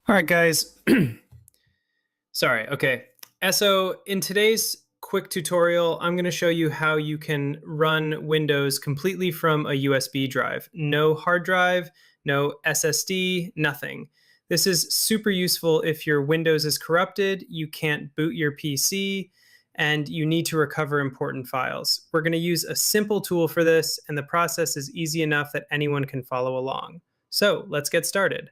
All right, guys. Sorry. Okay. So in today's quick tutorial, I'm going to show you how you can run Windows completely from a USB drive. No hard drive, no SSD, nothing. This is super useful if your Windows is corrupted, you can't boot your PC, and you need to recover important files. We're going to use a simple tool for this, and the process is easy enough that anyone can follow along. So let's get started.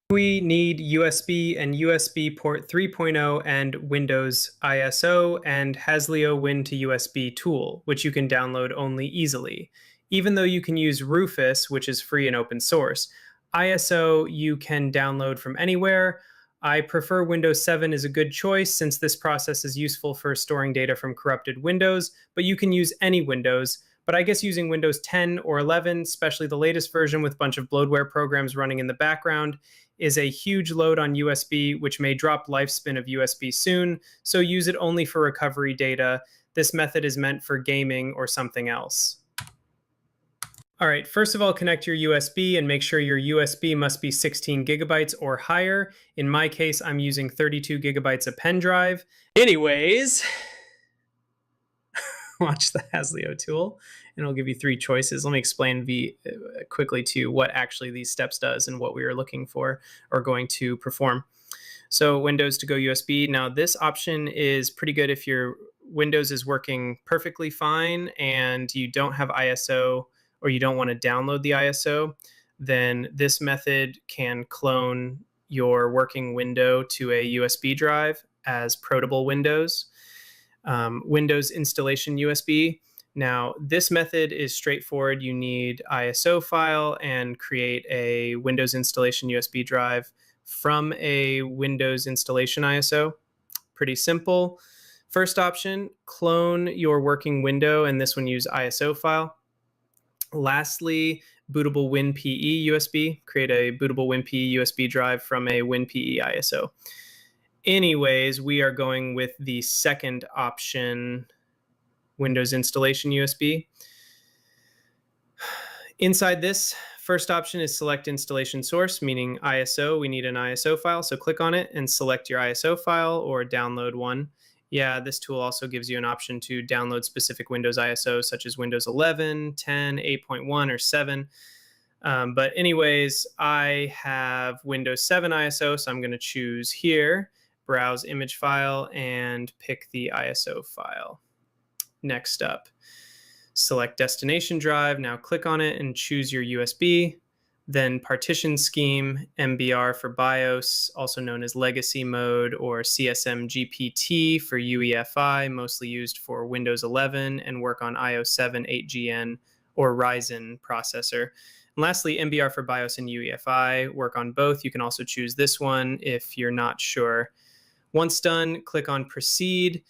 We need USB and USB port 3.0 and Windows ISO and Hasleo WinToUSB tool, which you can download only easily. Even though you can use Rufus, which is free and open source, ISO you can download from anywhere. I prefer Windows 7 is a good choice since this process is useful for storing data from corrupted Windows, but you can use any Windows. But I guess using Windows 10 or 11, especially the latest version with a bunch of bloatware programs running in the background, is a huge load on USB, which may drop lifespan of USB soon, so use it only for recovery data. This method is meant for gaming or something else. All right, first of all, connect your USB and make sure your USB must be 16 gigabytes or higher. In my case, I'm using 32 gigabytes of pen drive. Anyways, watch the Hasleo tool and it'll give you three choices. Let me explain quickly to what actually these steps does and what we are looking for or going to perform. So Windows to go USB. Now this option is pretty good if your Windows is working perfectly fine and you don't have ISO or you don't want to download the ISO, then this method can clone your working window to a USB drive as protable Windows. Windows installation USB. Now, this method is straightforward. You need ISO file and create a Windows installation USB drive from a Windows installation ISO. Pretty simple. First option, clone your working window, and this one use ISO file. Lastly, bootable WinPE USB. Create a bootable WinPE USB drive from a WinPE ISO. Anyways, we are going with the second option, Windows installation USB. Inside this, first option is select installation source, meaning ISO. We need an ISO file, so click on it and select your ISO file or download one. Yeah, this tool also gives you an option to download specific Windows ISOs, such as Windows 11, 10, 8.1, or 7. But anyways, I have Windows 7 ISO, so I'm going to choose here. Browse image file and pick the ISO file. Next up, select destination drive. Now click on it and choose your USB. Then partition scheme, MBR for BIOS, also known as legacy mode, or CSM GPT for UEFI, mostly used for Windows 11 and work on IO7 8GN or Ryzen processor. And lastly, MBR for BIOS and UEFI, work on both. You can also choose this one if you're not sure. Once done, click on Proceed.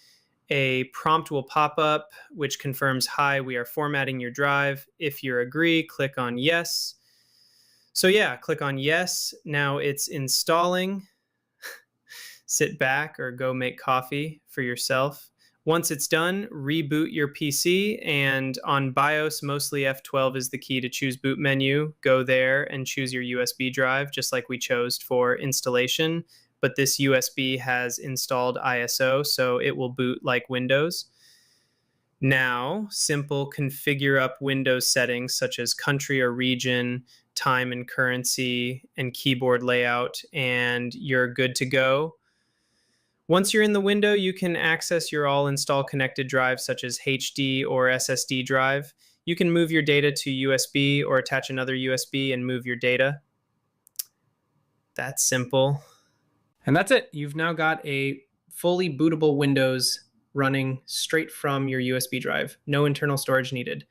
A prompt will pop up, which confirms, hi, we are formatting your drive. If you agree, click on Yes. So yeah, click on Yes. Now it's installing. Sit back or go make coffee for yourself. Once it's done, reboot your PC, and on BIOS, mostly F12 is the key to choose boot menu. Go there and choose your USB drive, just like we chose for installation. But this USB has installed ISO, so it will boot like Windows. Now, simple configure up Windows settings such as country or region, time and currency, and keyboard layout, and you're good to go. Once you're in the window, you can access your all install connected drives such as HD or SSD drive. You can move your data to USB or attach another USB and move your data. That's simple. And that's it. You've now got a fully bootable Windows running straight from your USB drive. No internal storage needed.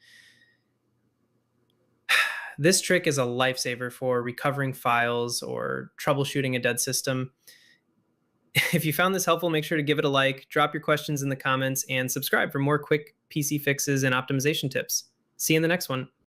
This trick is a lifesaver for recovering files or troubleshooting a dead system. If you found this helpful, make sure to give it a like, drop your questions in the comments, and subscribe for more quick PC fixes and optimization tips. See you in the next one.